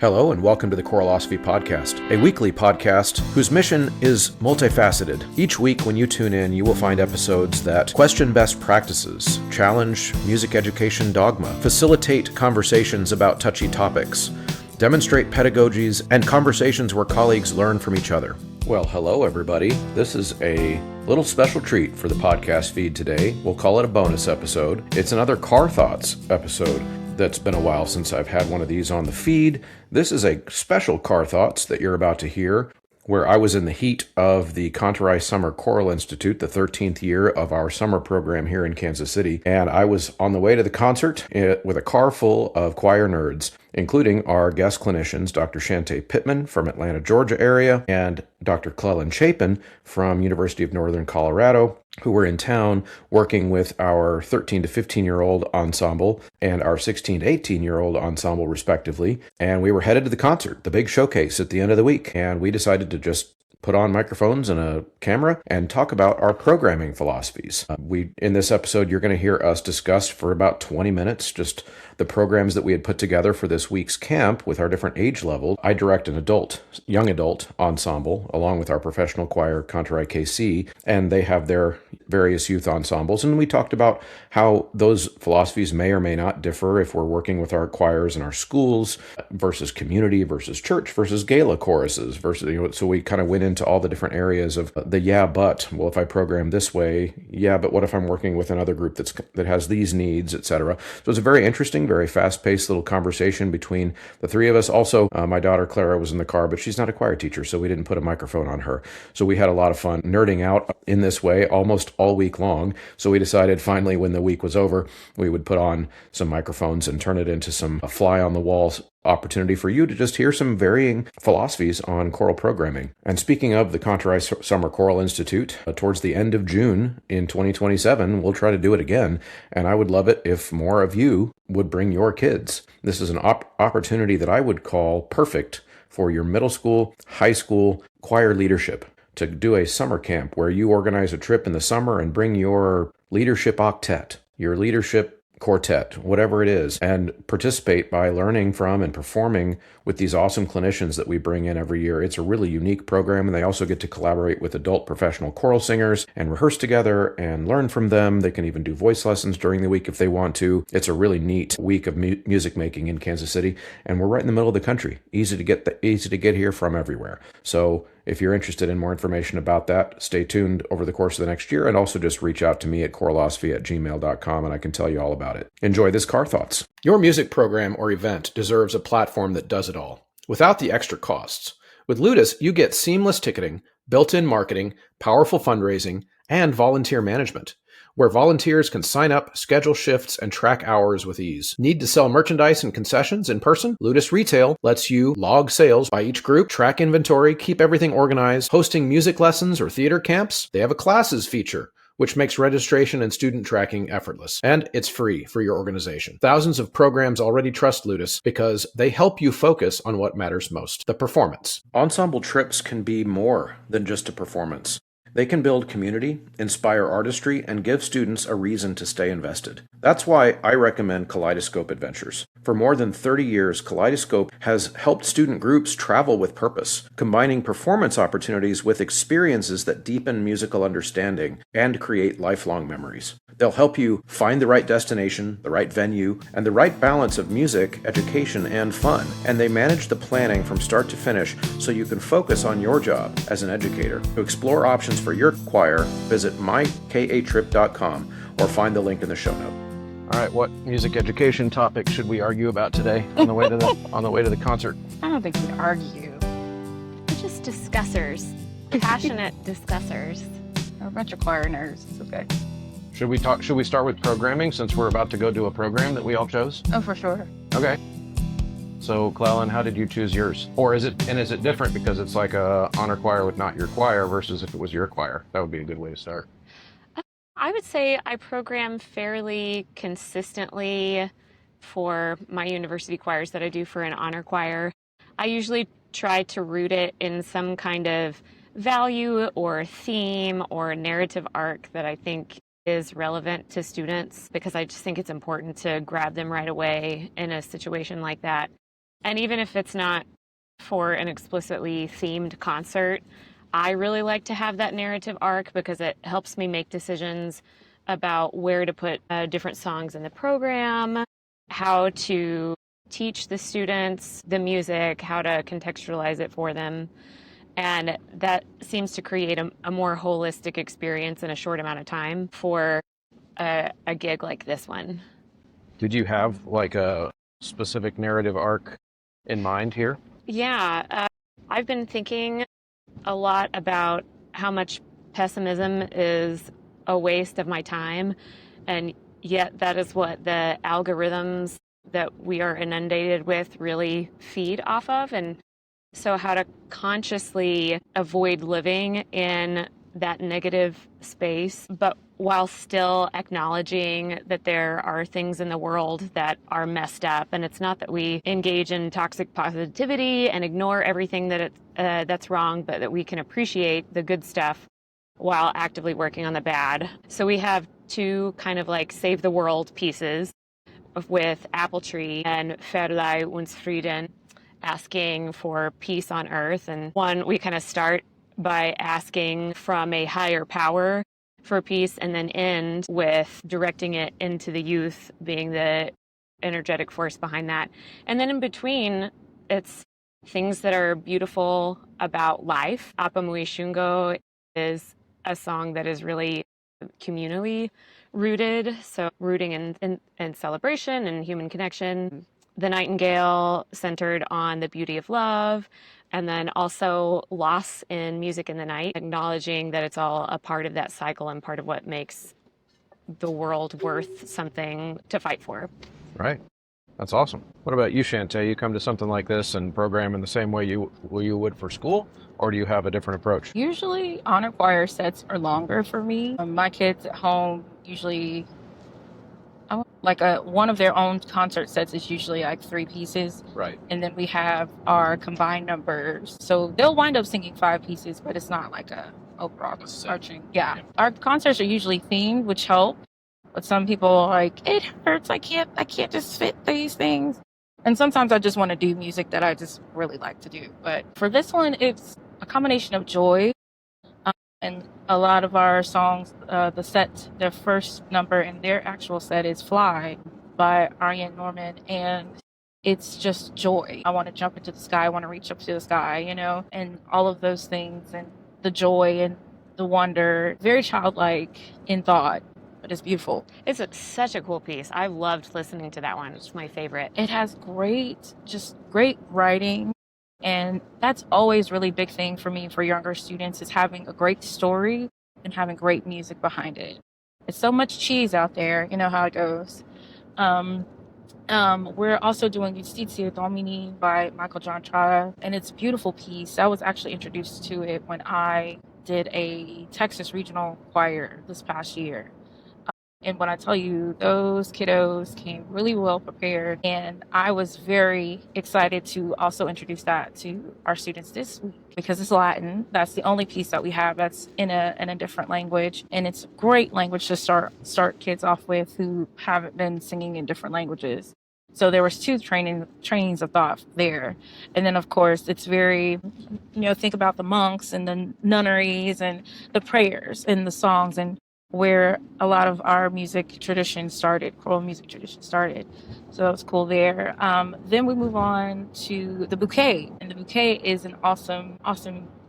Hello and welcome to the Choralosophy podcast, a weekly podcast whose mission is multifaceted. Each week when you tune in, you will find episodes that question best practices, challenge music education dogma, facilitate conversations about touchy topics, demonstrate pedagogies, and conversations where colleagues learn from each other. Well, hello everybody. This is a little special treat for the podcast feed today. We'll call it a bonus episode. It's another Car Thoughts episode. That's been a while since I've had one of these on the feed. This is a special Car Thoughts that you're about to hear, where I was in the heat of the Kantorei Summer Choral Institute, the 13th year of our summer program here in Kansas City, and I was on the way to the concert with a car full of choir nerds, including our guest clinicians, Dr. Chantae Pittman from Atlanta, Georgia area, and Dr. Clelyn Chapin from University of Northern Colorado, who were in town working with our 13 to 15-year-old ensemble and our 16 to 18-year-old ensemble, respectively. And we were headed to the concert, the big showcase at the end of the week. And we decided to just put on microphones and a camera and talk about our programming philosophies. In this episode, you're going to hear us discuss for about 20 minutes just the programs that we had put together for this week's camp with our different age levels. I direct an young adult ensemble, along with our professional choir, Kantorei KC, and they have their various youth ensembles. And we talked about how those philosophies may or may not differ if we're working with our choirs in our schools versus community versus church versus gala choruses versus, so we kind of went into all the different areas of well, if I program this way, but what if I'm working with another group that has these needs, etc. So it's a very interesting, very fast-paced little conversation between the three of us. Also, my daughter Clara was in the car, but she's not a choir teacher, so we didn't put a microphone on her. So we had a lot of fun nerding out in this way almost all week long. So we decided finally when the week was over, we would put on some microphones and turn it into some fly-on-the-wall opportunity for you to just hear some varying philosophies on choral programming. And speaking of the Kantorei Summer Choral Institute, towards the end of June in 2027, we'll try to do it again. And I would love it if more of you would bring your kids. This is an opportunity that I would call perfect for your middle school, high school choir leadership, to do a summer camp where you organize a trip in the summer and bring your leadership octet, your leadership quartet, whatever it is, and participate by learning from and performing with these awesome clinicians that we bring in every year. It's a really unique program, and they also get to collaborate with adult professional choral singers and rehearse together and learn from them. They can even do voice lessons during the week if they want to. It's a really neat week of music making in Kansas City, and we're right in the middle of the country. Easy to get here from everywhere. So if you're interested in more information about that, stay tuned over the course of the next year, and also just reach out to me at choralosophy@gmail.com and I can tell you all about it. Enjoy this Car Thoughts. Your music program or event deserves a platform that does it all, without the extra costs. With Ludus, you get seamless ticketing, built-in marketing, powerful fundraising, and volunteer management, where volunteers can sign up, schedule shifts, and track hours with ease. Need to sell merchandise and concessions in person? Ludus Retail lets you log sales by each group, track inventory, keep everything organized. Hosting music lessons or theater camps? They have a classes feature, which makes registration and student tracking effortless. And it's free for your organization. Thousands of programs already trust Ludus because they help you focus on what matters most, the performance. Ensemble trips can be more than just a performance. They can build community, inspire artistry, and give students a reason to stay invested. That's why I recommend Kaleidoscope Adventures. For more than 30 years, Kaleidoscope has helped student groups travel with purpose, combining performance opportunities with experiences that deepen musical understanding and create lifelong memories. They'll help you find the right destination, the right venue, and the right balance of music, education, and fun. And they manage the planning from start to finish so you can focus on your job as an educator. To explore options for your choir, visit mykatrip.com or find the link in the show note. All right, what music education topic should we argue about today on the way to the concert? I don't think we argue. We're just discussers, passionate discussers. We're a bunch of choir nerds. It's okay. Should we start with programming since we're about to go do a program that we all chose? Oh, for sure. Okay. So, Clelyn, how did you choose yours? Or is it different because it's like a honor choir with not your choir versus if it was your choir? That would be a good way to start. I would say I program fairly consistently for my university choirs that I do for an honor choir. I usually try to root it in some kind of value or theme or narrative arc that I think is relevant to students, because I just think it's important to grab them right away in a situation like that. And even if it's not for an explicitly themed concert, I really like to have that narrative arc because it helps me make decisions about where to put different songs in the program, how to teach the students the music, how to contextualize it for them. And that seems to create a more holistic experience in a short amount of time for a gig like this one. Did you have like a specific narrative arc in mind here? Yeah, I've been thinking a lot about how much pessimism is a waste of my time, and yet that is what the algorithms that we are inundated with really feed off of. And so how to consciously avoid living in that negative space, but while still acknowledging that there are things in the world that are messed up. And it's not that we engage in toxic positivity and ignore everything that's wrong, but that we can appreciate the good stuff while actively working on the bad. So we have two kind of like save the world pieces with Apple Tree and Verleih uns Frieden, asking for peace on earth. And one, we kind of start by asking from a higher power for peace and then end with directing it into the youth being the energetic force behind that. And then in between, it's things that are beautiful about life. Apa Mui Shungo is a song that is really communally rooted, so rooting in celebration and human connection. The Nightingale centered on the beauty of love, and then also loss in music in the night, acknowledging that it's all a part of that cycle and part of what makes the world worth something to fight for. Right. That's awesome. What about you, Chantae? You come to something like this and program in the same way you would for school, or do you have a different approach? Usually honor choir sets are longer for me. My kids at home usually, one of their own concert sets is usually like 3 pieces. Right. And then we have our combined numbers. So they'll wind up singing 5 pieces, but it's not like a overarching. Yeah. Our concerts are usually themed, which help. But some people are like, it hurts. I can't just fit these things. And sometimes I just want to do music that I just really like to do. But for this one, it's a combination of joy. And a lot of our songs, their first number in their actual set is Fly by Arjen Norman. And it's just joy. I want to jump into the sky. I want to reach up to the sky, and all of those things and the joy and the wonder. Very childlike in thought, but it's beautiful. It's such a cool piece. I loved listening to that one. It's my favorite. It has great writing. And that's always really big thing for me for younger students is having a great story and having great music behind it. It's so much cheese out there, you know how it goes. We're also doing Justitia Domini by Michael John Chara, and it's a beautiful piece. I was actually introduced to it when I did a Texas regional choir this past year. And when I tell you, those kiddos came really well prepared, and I was very excited to also introduce that to our students this week because it's Latin. That's the only piece that we have that's in a different language, and it's a great language to start kids off with who haven't been singing in different languages. So there was 2 trainings of thought there. And then, of course, it's very, think about the monks and the nunneries and the prayers and the songs and where a lot of our music tradition started, choral music tradition started. So that was cool there. Then we move on to The Bouquet. And The Bouquet is an awesome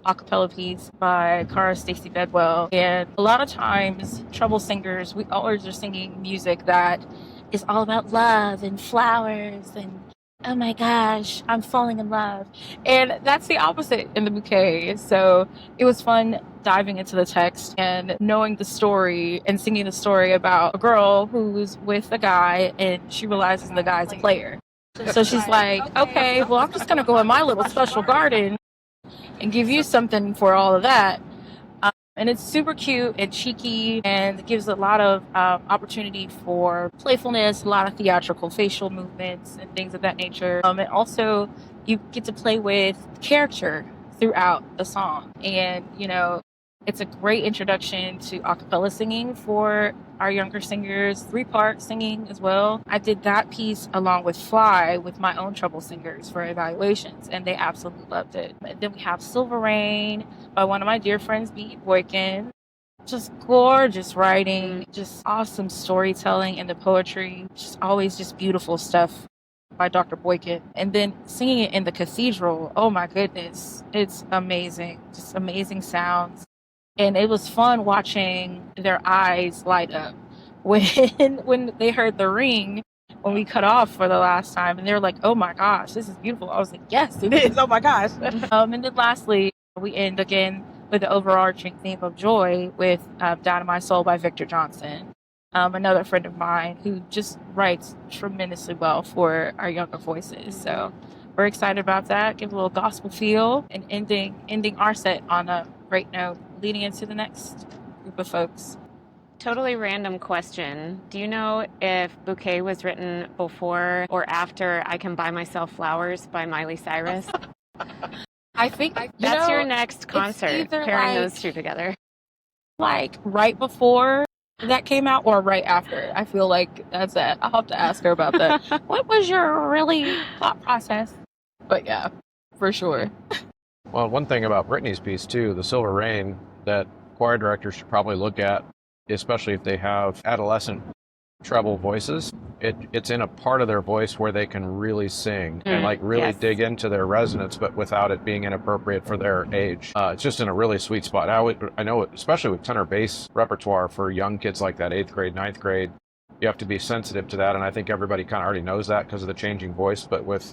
a cappella piece by Cara Stacey Bedwell. And a lot of times, trouble singers, we always are singing music that is all about love and flowers and oh my gosh, I'm falling in love. And that's the opposite in The Bouquet. So it was fun diving into the text and knowing the story and singing the story about a girl who's with a guy and she realizes the guy's a player. So she's like, okay, well, I'm just going to go in my little special garden and give you something for all of that. And it's super cute and cheeky and it gives a lot of opportunity for playfulness, a lot of theatrical facial movements and things of that nature. And also you get to play with character throughout the song. And, It's a great introduction to a cappella singing for our younger singers, 3-part singing as well. I did that piece along with Fly with my own treble singers for evaluations, and they absolutely loved it. And then we have Silver Rain by one of my dear friends, B. Boykin. Just gorgeous writing, just awesome storytelling, and the poetry, just always just beautiful stuff by Dr. Boykin. And then singing it in the cathedral, oh my goodness, it's amazing. Just amazing sounds. And it was fun watching their eyes light up when they heard the ring when we cut off for the last time, and they were like, "Oh my gosh, this is beautiful." I was like, "Yes, it is. Oh my gosh." And then lastly, we end again with the overarching theme of joy with "Down in My Soul" by Victor Johnson, another friend of mine who just writes tremendously well for our younger voices. So we're excited about that. Give a little gospel feel, and ending our set on a great note, leading into the next group of folks. Totally random question. Do you know if Bouquet was written before or after I Can Buy Myself Flowers by Miley Cyrus? I think that's your next concert, pairing those two together. Like right before that came out or right after. I feel like that's it. I'll have to ask her about that. What was your really thought process? But yeah, for sure. Well, one thing about Brittany's piece too, the Silver Rain, that choir directors should probably look at, especially if they have adolescent treble voices, it's in a part of their voice where they can really sing and like really dig into their resonance, but without it being inappropriate for their age. It's just in a really sweet spot. I know, especially with tenor bass repertoire for young kids like that, 8th grade, 9th grade, you have to be sensitive to that. And I think everybody kind of already knows that because of the changing voice, but with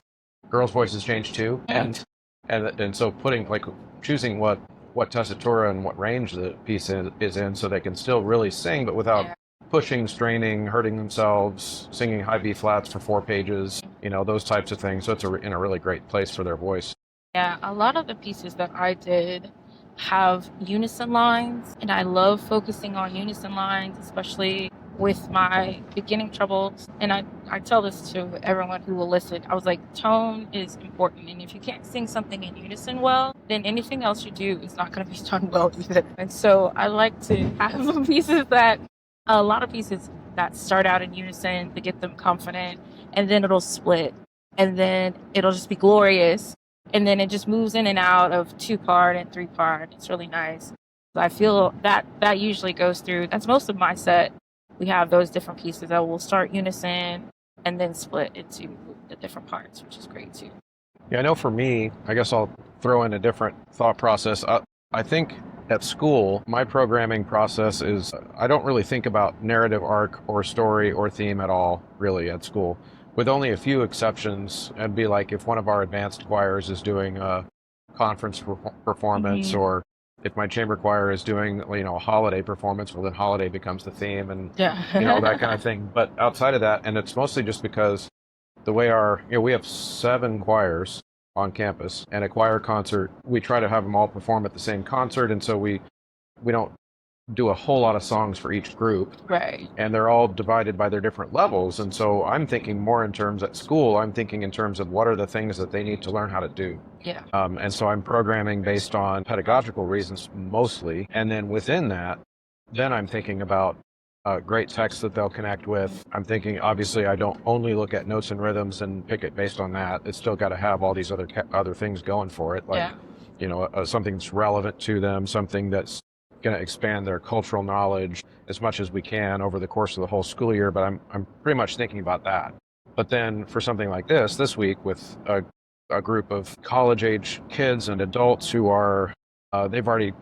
girls' voices change too. And so choosing what tessitura and what range the piece is in so they can still really sing, but without pushing, straining, hurting themselves, singing high B flats for 4 pages, those types of things. So it's in a really great place for their voice. Yeah, a lot of the pieces that I did have unison lines, and I love focusing on unison lines, especially with my beginning troubles. And I tell this to everyone who will listen. I was like, tone is important, and if you can't sing something in unison well, then anything else you do is not going to be done well either. And so I like to have pieces a lot of pieces that start out in unison to get them confident, and then it'll split, and then it'll just be glorious, and then it just moves in and out of 2-part and 3-part. It's really nice. So I feel that usually goes through. That's most of my set. We have those different pieces that will start unison and then split into the different parts, which is great too. Yeah, I know for me, I guess I'll throw in a different thought process. I think at school, my programming process is I don't really think about narrative arc or story or theme at all, really, at school, with only a few exceptions. It'd be like if one of our advanced choirs is doing a conference performance, or if my chamber choir is doing, a holiday performance, well, then holiday becomes the theme and, that kind of thing. But outside of that, and it's mostly just because the way we have 7 choirs on campus, and a choir concert, we try to have them all perform at the same concert, and so we don't do a whole lot of songs for each group, right? And they're all divided by their different levels. And so I'm thinking more in terms at school. I'm thinking in terms of what are the things that they need to learn how to do. Yeah. And so I'm programming based on pedagogical reasons mostly, and then within that, then I'm thinking about great text that they'll connect with. I'm thinking, obviously, I don't only look at notes and rhythms and pick it based on that. It's still got to have all these other things going for it, like something that's relevant to them, something that's going to expand their cultural knowledge as much as we can over the course of the whole school year. But I'm pretty much thinking about that. But then for something like this week with a group of college-age kids and adults who are they've already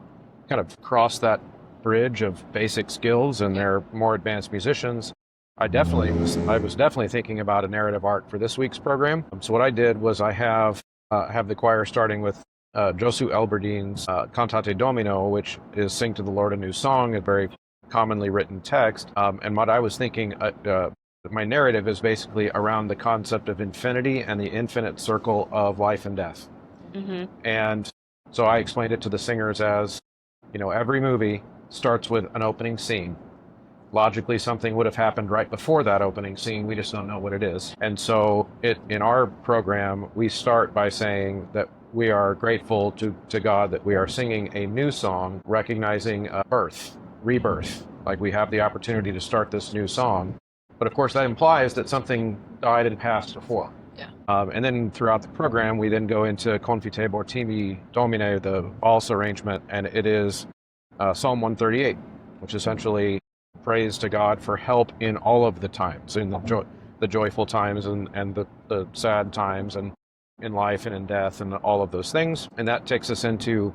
kind of crossed that bridge of basic skills and they're more advanced musicians. I was definitely thinking about a narrative arc for this week's program. So what I did was I have the choir starting with Josu Elberdine's Cantate Domino, which is Sing to the Lord a New Song, a very commonly written text. And what I was thinking, my narrative is basically around the concept of infinity and the infinite circle of life and death. And so I explained it to the singers as, every movie starts with an opening scene, logically something would have happened right before that opening scene. We just don't know what it is. And so in our program, we start by saying that we are grateful to God that we are singing a new song, recognizing birth, rebirth. Like we have the opportunity to start this new song. But of course, that implies that something died and passed before. Yeah. And then throughout the program, we then go into Confite Timi Domine, the valse arrangement, and it is Psalm 138, which essentially prays to God for help in all of the times, in the joyful times and the sad times, and in life and in death and all of those things. And that takes us into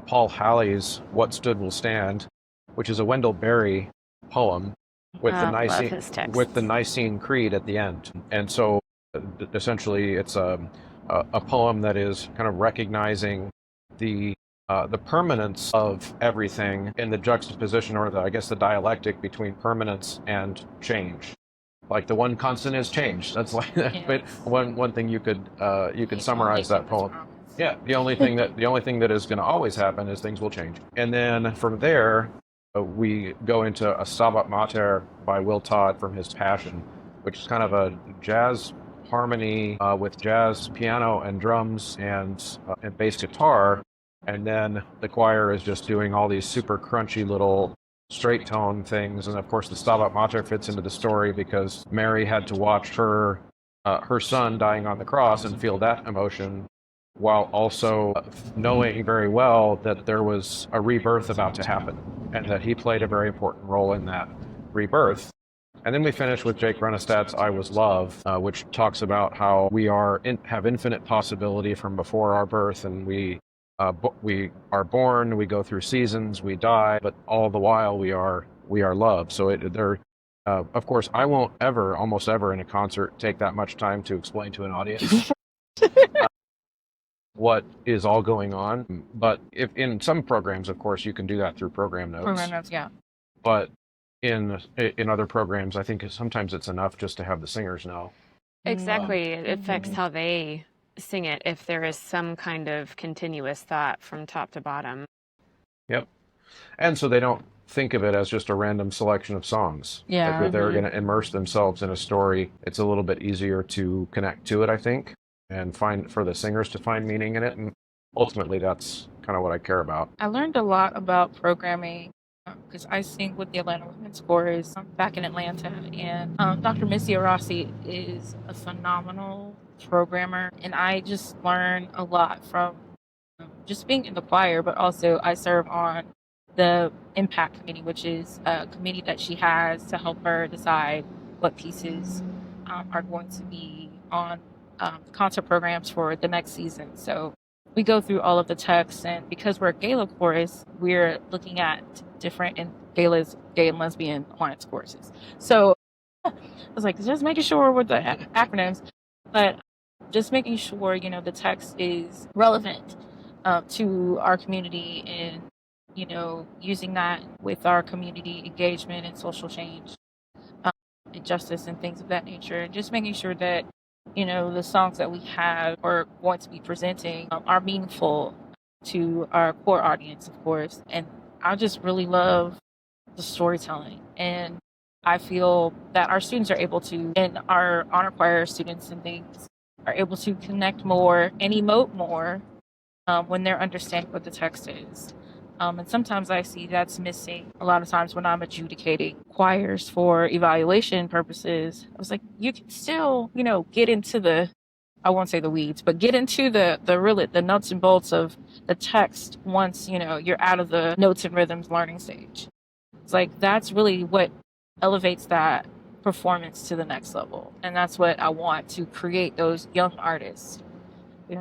Paul Halley's What Stood Will Stand, which is a Wendell Berry poem with the Nicene Creed at the end. And so essentially it's a poem that is kind of recognizing the permanence of everything in the juxtaposition, or the dialectic between permanence and change. Like the one constant is change. That's like but one thing you could summarize that poem. Yeah, the only thing that is going to always happen is things will change. And then from there, we go into a Stabat Mater by Will Todd from his Passion, which is kind of a jazz harmony with jazz piano and drums and bass guitar. And then the choir is just doing all these super crunchy little straight tone things. And of course, the Stabat Mater fits into the story because Mary had to watch her son dying on the cross and feel that emotion, while also knowing very well that there was a rebirth about to happen and that he played a very important role in that rebirth. And then we finish with Jake Renestad's I Was Love, which talks about how we have infinite possibility from before our birth, and we are born, we go through seasons, we die, but all the while we are loved. So of course, I won't almost ever in a concert take that much time to explain to an audience what is all going on. But if in some programs, of course, you can do that through program notes. Program notes, yeah. But in other programs, I think sometimes it's enough just to have the singers know. Exactly. It affects how they sing it if there is some kind of continuous thought from top to bottom. Yep. And so they don't think of it as just a random selection of songs. Yeah. Like if they're going to immerse themselves in a story, it's a little bit easier to connect to it, I think, and for the singers to find meaning in it. And ultimately, that's kind of what I care about. I learned a lot about programming because I sing with the Atlanta Women's Chorus back in Atlanta, and Dr. Missy Rossi is a phenomenal programmer, and I just learn a lot from just being in the choir, but also I serve on the Impact Committee, which is a committee that she has to help her decide what pieces are going to be on concert programs for the next season. So we go through all of the texts, and because we're a gala chorus, we're looking at different gay and lesbian alliance choruses. So I was like, just making sure with the acronyms, but just making sure, the text is relevant to our community, and, using that with our community engagement and social change and justice and things of that nature. And just making sure that, the songs that we have or going to be presenting are meaningful to our core audience, of course. And I just really love the storytelling. And I feel that our students are able to, and our honor choir students and things, are able to connect more and emote more when they're understanding what the text is. And sometimes I see that's missing a lot of times when I'm adjudicating choirs for evaluation purposes. I was like, you can still, get into I won't say the weeds, but get into the nuts and bolts of the text once, you're out of the notes and rhythms learning stage. It's like, that's really what elevates that performance to the next level. And that's what I want to create, those young artists.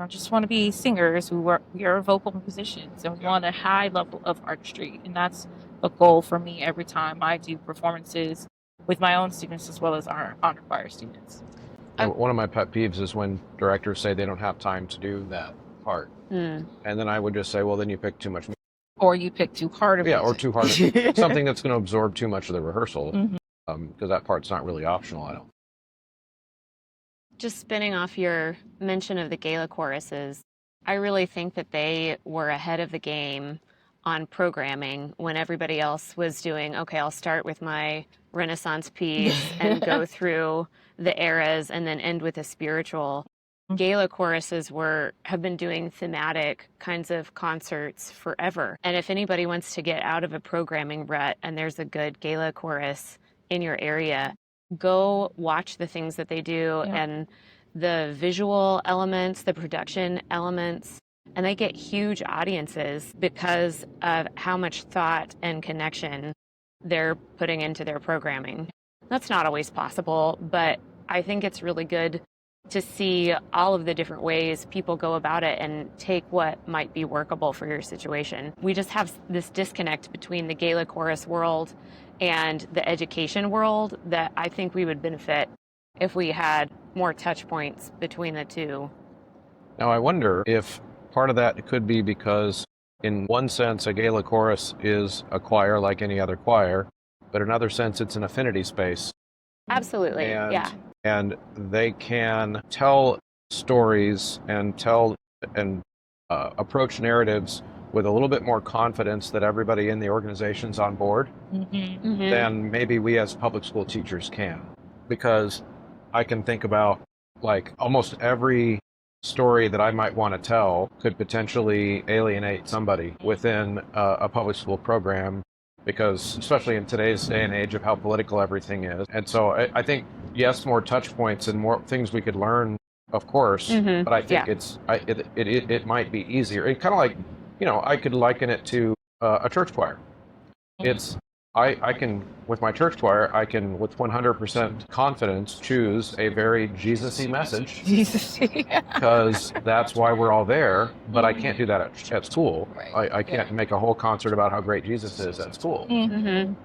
Just want to be singers we are vocal musicians and want a high level of artistry. And that's a goal for me every time I do performances with my own students as well as our honor choir students. And one of my pet peeves is when directors say they don't have time to do that part. And then I would just say, well, then you pick too much music. Or you pick too hard of it. Yeah, or too hard. Something that's going to absorb too much of the rehearsal, because that part's not really optional, I don't. Just spinning off your mention of the gala choruses, I really think that they were ahead of the game on programming when everybody else was doing, okay, I'll start with my Renaissance piece and go through the eras and then end with a spiritual. Gala choruses have been doing thematic kinds of concerts forever. And if anybody wants to get out of a programming rut and there's a good gala chorus in your area, go watch the things that they do and the visual elements, the production elements, and they get huge audiences because of how much thought and connection they're putting into their programming. That's not always possible, but I think it's really good to see all of the different ways people go about it and take what might be workable for your situation. We just have this disconnect between the gala chorus world and the education world that I think we would benefit if we had more touch points between the two. Now, I wonder if part of that could be because, in one sense, a gala chorus is a choir like any other choir, but in another sense, it's an affinity space. Absolutely, And they can tell stories and approach narratives with a little bit more confidence that everybody in the organization's on board than maybe we as public school teachers can. Because I can think about, like, almost every story that I might want to tell could potentially alienate somebody within a public school program, because especially in today's day and age of how political everything is. And so I think, yes, more touch points and more things we could learn, of course, but I think it might be easier. It kind of like, I could liken it to a church choir. It's, I can, with my church choir, I can with 100% confidence choose a very Jesus-y message. Because that's why we're all there, but I can't do that at school. Right. I can't make a whole concert about how great Jesus is at school.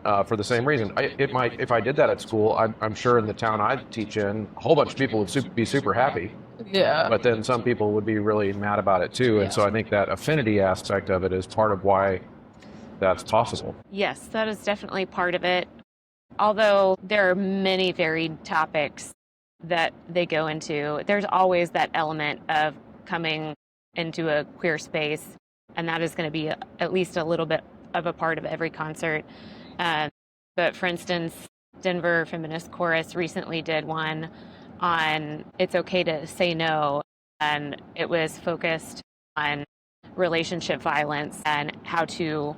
For the same reason. If I did that at school, I'm sure in the town I teach in, a whole bunch of people would be super happy. Yeah. But then some people would be really mad about it too. And so I think that affinity aspect of it is part of why that's possible. Yes, that is definitely part of it. Although there are many varied topics that they go into, there's always that element of coming into a queer space, and that is going to be at least a little bit of a part of every concert. But for instance, Denver Feminist Chorus recently did one on It's Okay to Say No, and it was focused on relationship violence and how to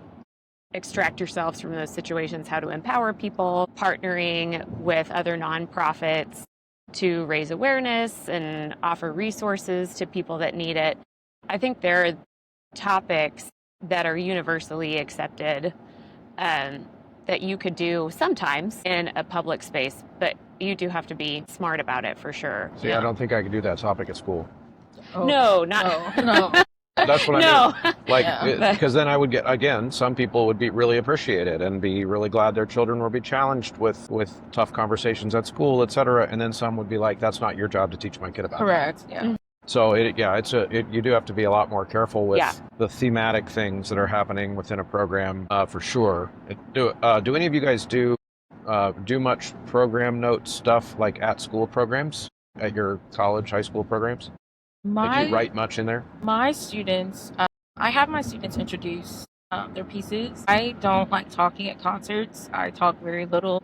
extract yourselves from those situations, how to empower people, partnering with other nonprofits to raise awareness and offer resources to people that need it. I think there are topics that are universally accepted that you could do sometimes in a public space, but you do have to be smart about it for sure. See, I don't think I could do that topic at school. No. That's what I mean. Like, because then I would get, again, some people would be really appreciated and be really glad their children will be challenged with tough conversations at school, et cetera. And then some would be like, that's not your job to teach my kid about. Correct. Yeah. So you do have to be a lot more careful with the thematic things that are happening within a program, for sure. Do any of you guys do much program note stuff like at school programs, at your college, high school programs? Did you write much in there? My students, I have my students introduce their pieces. I don't like talking at concerts. I talk very little,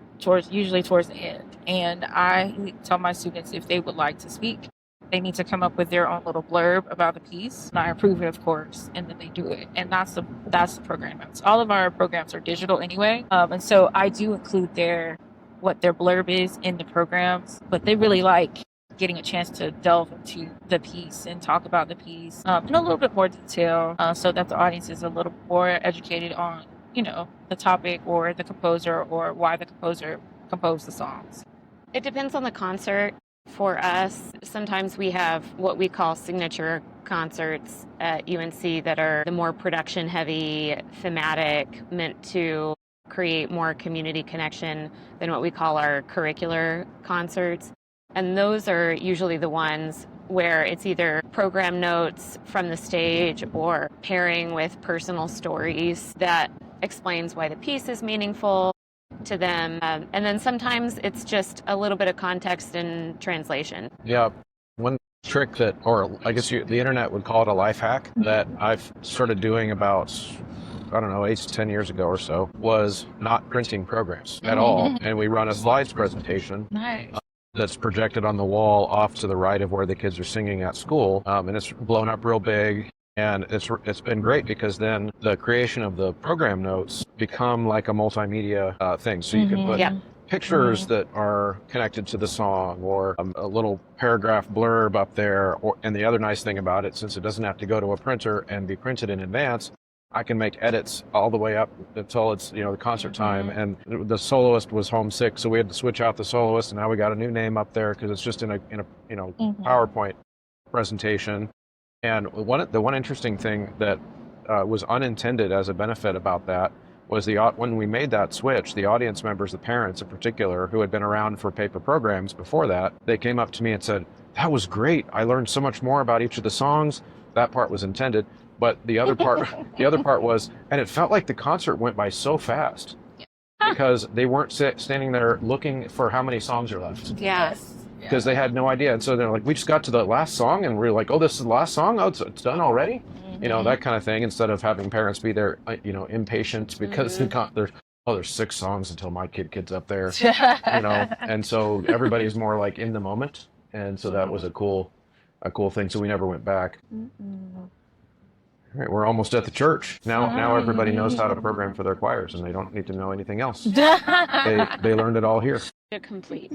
usually towards the end. And I tell my students if they would like to speak, they need to come up with their own little blurb about the piece. And I approve it, of course, and then they do it. And that's the program. All of our programs are digital anyway. And so I do include what their blurb is in the programs, but they really like getting a chance to delve into the piece and talk about the piece in a little bit more detail, so that the audience is a little more educated on, the topic or the composer or why the composer composed the songs. It depends on the concert. For us, sometimes we have what we call signature concerts at UNC that are the more production heavy, thematic, meant to create more community connection than what we call our curricular concerts. And those are usually the ones where it's either program notes from the stage or pairing with personal stories that explains why the piece is meaningful to them. And then sometimes it's just a little bit of context and translation. Yeah. One trick or I guess the internet would call it a life hack, that I've started doing about I don't know, 8 to 10 years ago or so, was not printing programs at all. And we run a slides presentation. Nice. That's projected on the wall off to the right of where the kids are singing at school. And it's blown up real big. And it's been great because then the creation of the program notes become like a multimedia thing. So you can put pictures that are connected to the song, or a little paragraph blurb up there. And the other nice thing about it, since it doesn't have to go to a printer and be printed in advance, I can make edits all the way up until it's, the concert time. And the soloist was homesick, so we had to switch out the soloist, and now we got a new name up there because it's just in a PowerPoint presentation. And the one interesting thing that was unintended as a benefit about that was when we made that switch, the audience members, the parents in particular, who had been around for paper programs before that, they came up to me and said, "That was great. I learned so much more about each of the songs." That part was intended. But the other part was, and it felt like the concert went by so fast because they weren't standing there looking for how many songs are left. Yes. Because they had no idea. And so they're like, we just got to the last song and we're like, oh, this is the last song? Oh, it's done already? That kind of thing, instead of having parents be there, impatient because there's 6 songs until my kid's up there, and so everybody's more like in the moment. And so that was a cool thing. So we never went back. All right, we're almost at the church. Now everybody knows how to program for their choirs, and they don't need to know anything else. They learned it all here. Complete.